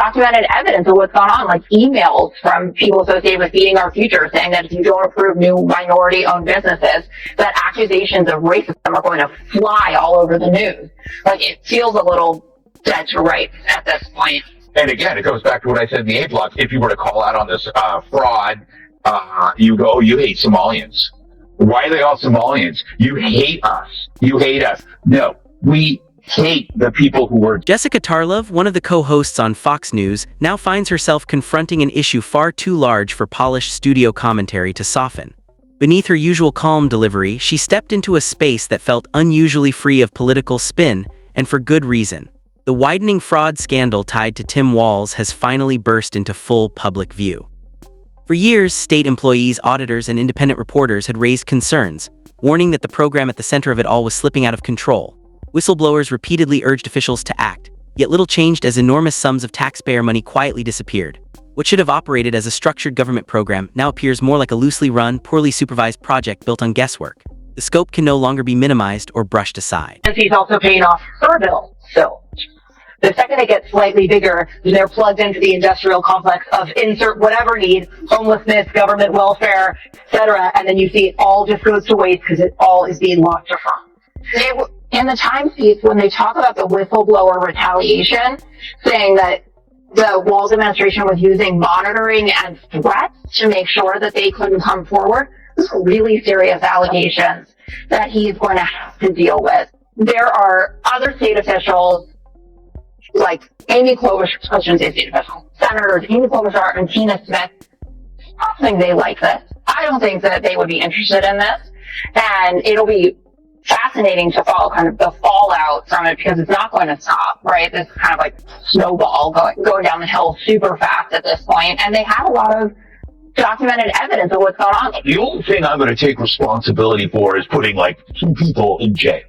documented evidence of what's gone on, like emails from people associated with Feeding Our Future saying that if you don't approve new minority-owned businesses, that accusations of racism are going to fly all over the news. Like, it feels a little dead to rights at this point. And again, it goes back to what I said in the A block. If you were to call out on this fraud, you go, you hate Somalians. Why are they all Somalians? You hate us. You hate us. No, we hate the people who were... Jessica Tarlov, one of the co-hosts on Fox News, now finds herself confronting an issue far too large for polished studio commentary to soften. Beneath her usual calm delivery, she stepped into a space that felt unusually free of political spin, and for good reason. The widening fraud scandal tied to Tim Walz has finally burst into full public view. For years, state employees, auditors, and independent reporters had raised concerns, warning that the program at the center of it all was slipping out of control. Whistleblowers repeatedly urged officials to act, yet little changed as enormous sums of taxpayer money quietly disappeared. What should have operated as a structured government program now appears more like a loosely run, poorly supervised project built on guesswork. The scope can no longer be minimized or brushed aside. And he's also paying off her bill, so. The second it gets slightly bigger, they're plugged into the industrial complex of insert whatever need, homelessness, government welfare, etc., and then you see it all just goes to waste because it all is being lost to fraud. In the Times piece, when they talk about the whistleblower retaliation, saying that the Walz administration was using monitoring and threats to make sure that they couldn't come forward, those are really serious allegations that he's going to have to deal with. There are other state officials, like Amy Klobuchar, I shouldn't say state official, Senators Amy Klobuchar and Tina Smith. I don't think they like this. I don't think that they would be interested in this. And it'll be fascinating to follow kind of the fallout from it because it's not going to stop, right? This is kind of like snowball going down the hill super fast at this point. And they have a lot of documented evidence of what's going on. The only thing I'm going to take responsibility for is putting like 2 people in jail.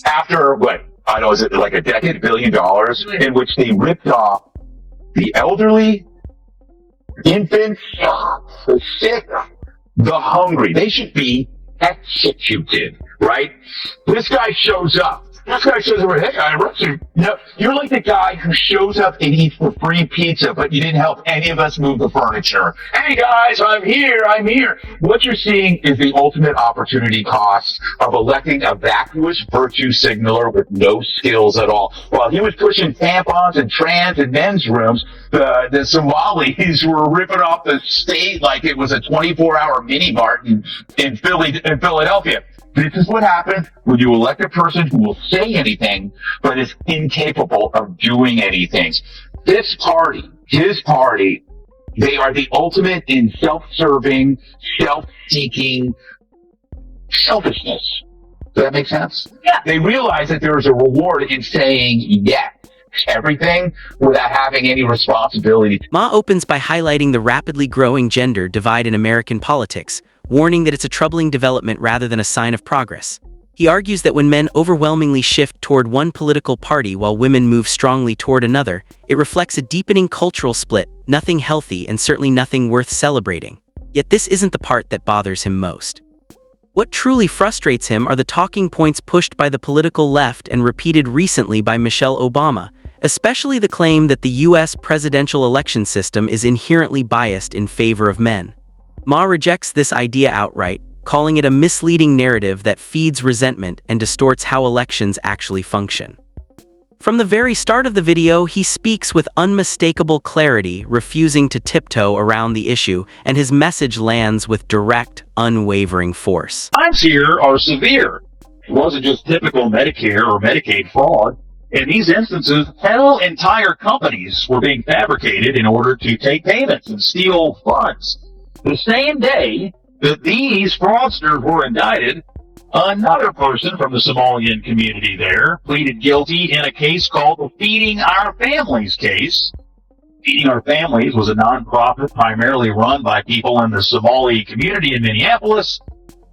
After, what, I don't know, is it like a decade, $1 billion, in which they ripped off the elderly, infants, the sick, the hungry. They should be executed, right? This guy shows up. Hey, I arrested you. No, you're like the guy who shows up and eats the free pizza, but you didn't help any of us move the furniture. Hey guys, I'm here. What you're seeing is the ultimate opportunity cost of electing a vacuous virtue signaler with no skills at all. While he was pushing tampons and trans and men's rooms, the Somalis were ripping off the state like it was a 24-hour mini mart in Philadelphia. This is what happens when you elect a person who will say anything, but is incapable of doing anything. This party, his party, they are the ultimate in self-serving, self-seeking selfishness. Does that make sense? Yeah. They realize that there is a reward in saying yes to everything without having any responsibility. Ma opens by highlighting the rapidly growing gender divide in American politics, warning that it's a troubling development rather than a sign of progress. He argues that when men overwhelmingly shift toward one political party while women move strongly toward another, it reflects a deepening cultural split, nothing healthy and certainly nothing worth celebrating. Yet this isn't the part that bothers him most. What truly frustrates him are the talking points pushed by the political left and repeated recently by Michelle Obama, especially the claim that the U.S. presidential election system is inherently biased in favor of men. Ma rejects this idea outright, calling it a misleading narrative that feeds resentment and distorts how elections actually function. From the very start of the video, he speaks with unmistakable clarity, refusing to tiptoe around the issue, and his message lands with direct, unwavering force. Times here are severe. It wasn't just typical Medicare or Medicaid fraud. In these instances, whole entire companies were being fabricated in order to take payments and steal funds. The same day that these fraudsters were indicted, another person from the Somalian community there pleaded guilty in a case called the Feeding Our Families case. Feeding Our Families was a nonprofit primarily run by people in the Somali community in Minneapolis.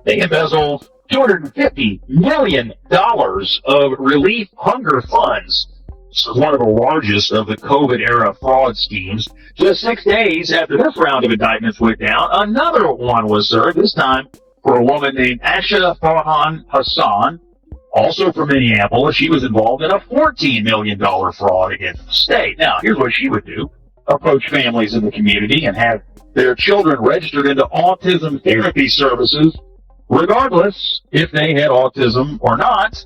They embezzled $250 million of relief hunger funds. This was one of the largest of the COVID-era fraud schemes. Just 6 days after this round of indictments went down, another one was served, this time for a woman named Asha Farhan Hassan. Also from Minneapolis, she was involved in a $14 million fraud against the state. Now, here's what she would do. Approach families in the community and have their children registered into autism therapy services, regardless if they had autism or not.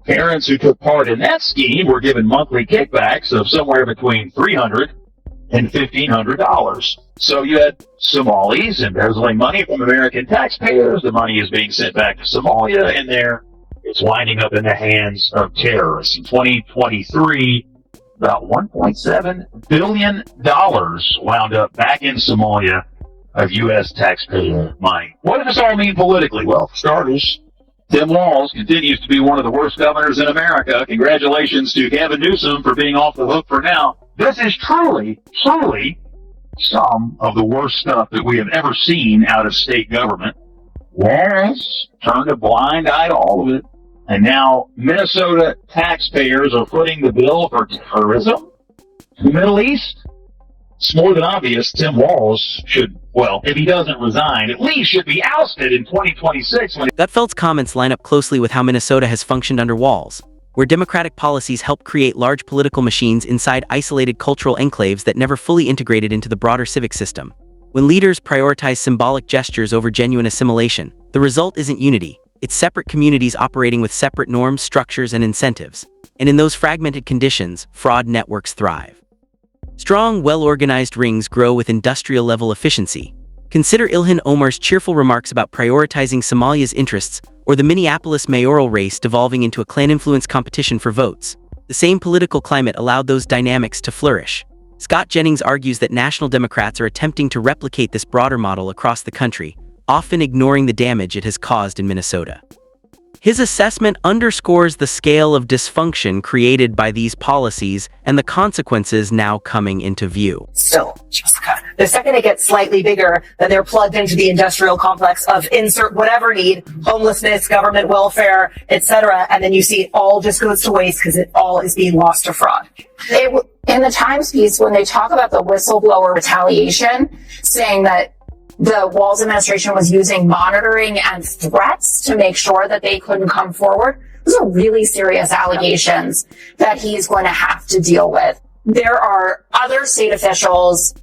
Parents who took part in that scheme were given monthly kickbacks of somewhere between $300 and $1,500. So you had Somalis embezzling money from American taxpayers. The money is being sent back to Somalia, and it's winding up in the hands of terrorists. In 2023, about $1.7 billion wound up back in Somalia of U.S. taxpayer money. What does this all mean politically? Well, for starters, Tim Walz continues to be one of the worst governors in America. Congratulations to Gavin Newsom for being off the hook for now. This is truly some of the worst stuff that we have ever seen out of state government. Walz turned a blind eye to all of it. And now Minnesota taxpayers are footing the bill for terrorism in the Middle East. It's more than obvious Tim Walz should, well, if he doesn't resign, at least should be ousted in 2026. Gutfeld's comments line up closely with how Minnesota has functioned under Walz, where democratic policies help create large political machines inside isolated cultural enclaves that never fully integrated into the broader civic system. When leaders prioritize symbolic gestures over genuine assimilation, the result isn't unity. It's separate communities operating with separate norms, structures, and incentives. And in those fragmented conditions, fraud networks thrive. Strong, well-organized rings grow with industrial-level efficiency. Consider Ilhan Omar's cheerful remarks about prioritizing Somalia's interests, or the Minneapolis mayoral race devolving into a clan-influenced competition for votes. The same political climate allowed those dynamics to flourish. Scott Jennings argues that national Democrats are attempting to replicate this broader model across the country, often ignoring the damage it has caused in Minnesota. His assessment underscores the scale of dysfunction created by these policies and the consequences now coming into view. Still, Jessica, the second it gets slightly bigger, then they're plugged into the industrial complex of insert whatever need, homelessness, government welfare, etc. And then you see it all just goes to waste because it all is being lost to fraud. In the Times piece, when they talk about the whistleblower retaliation, saying that the Walz administration was using monitoring and threats to make sure that they couldn't come forward, those are really serious allegations that he's going to have to deal with. There are other state officials,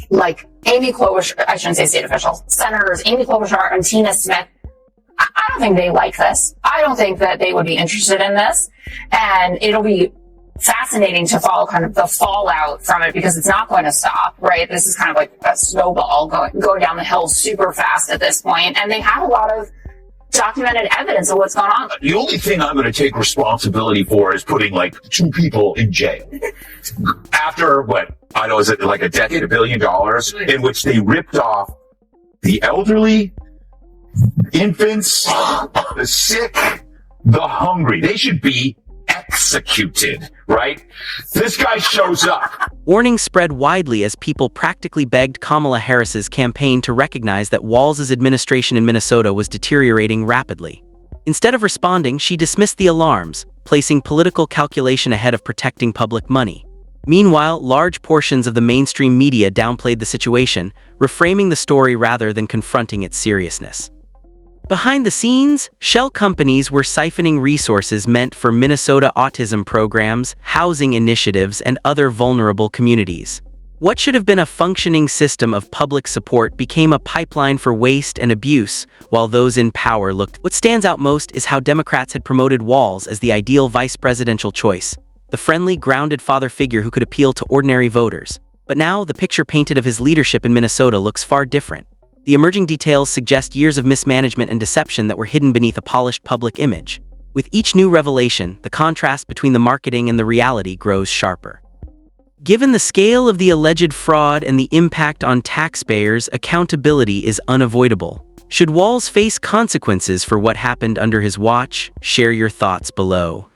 like Amy Klobuchar, I shouldn't say state officials, Senators Amy Klobuchar and Tina Smith. I don't think they like this. I don't think that they would be interested in this. And it'll be fascinating to follow kind of the fallout from it, because it's not going to stop, right? This is kind of like a snowball going down the hill super fast at this point. And they have a lot of documented evidence of what's going on. The only thing I'm going to take responsibility for is putting like 2 people in jail. After is it like a decade, $1 billion, in which they ripped off the elderly, infants, the sick, the hungry. They should be executed, right? This guy shows up. Warnings spread widely as people practically begged Kamala Harris's campaign to recognize that Walz's administration in Minnesota was deteriorating rapidly. Instead of responding, she dismissed the alarms, placing political calculation ahead of protecting public money. Meanwhile, large portions of the mainstream media downplayed the situation, reframing the story rather than confronting its seriousness. Behind the scenes, shell companies were siphoning resources meant for Minnesota autism programs, housing initiatives, and other vulnerable communities. What should have been a functioning system of public support became a pipeline for waste and abuse, while those in power looked. What stands out most is how Democrats had promoted Walz as the ideal vice presidential choice, the friendly, grounded father figure who could appeal to ordinary voters. But now, the picture painted of his leadership in Minnesota looks far different. The emerging details suggest years of mismanagement and deception that were hidden beneath a polished public image. With each new revelation, the contrast between the marketing and the reality grows sharper. Given the scale of the alleged fraud and the impact on taxpayers, accountability is unavoidable. Should Walz face consequences for what happened under his watch? Share your thoughts below.